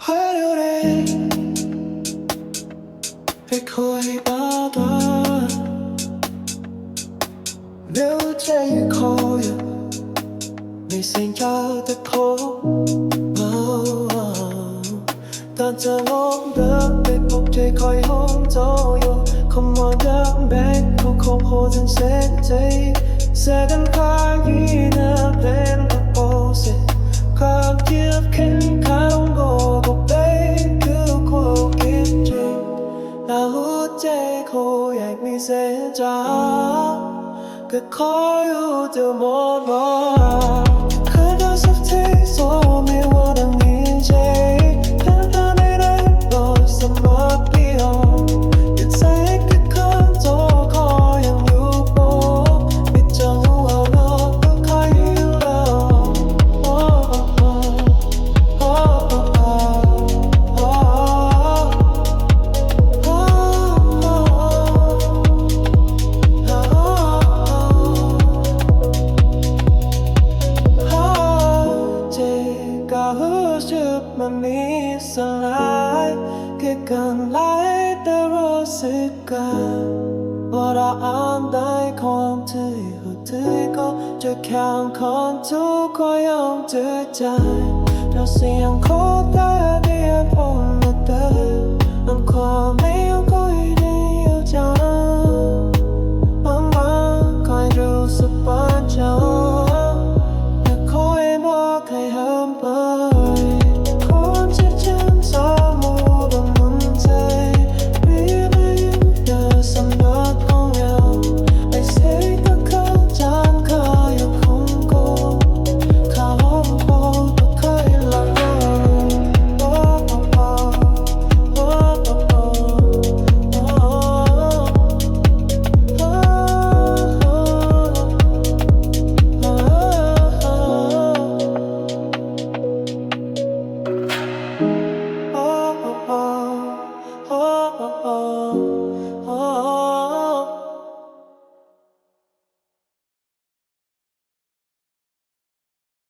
화려해 백호의 바다 매우 제일 커요 내 생각도 커但จะลงเดินไปพบใจคอยห้องเจ้าอยู่คำว่าเดิมแบกเขาคงโหดจนเสียใจเสียกันพายีน่าเป็นกับโอเสความเจ็บแค่ข้างก็บอกได้คือความคิดจริงแล้วหัวใจเขาอยากมีเสียใจก็ขออยู่เธอหมดว่า Could I have taken so me what I need toมันมีสลายแค่การไล่แต่รู้สึกกันว่าเราอ่านได้ของเธอหัวใจก็จะแข็งคนทุกคนยังเจอใจเราเสียงโคตรได้เดียบผมมาเดินความ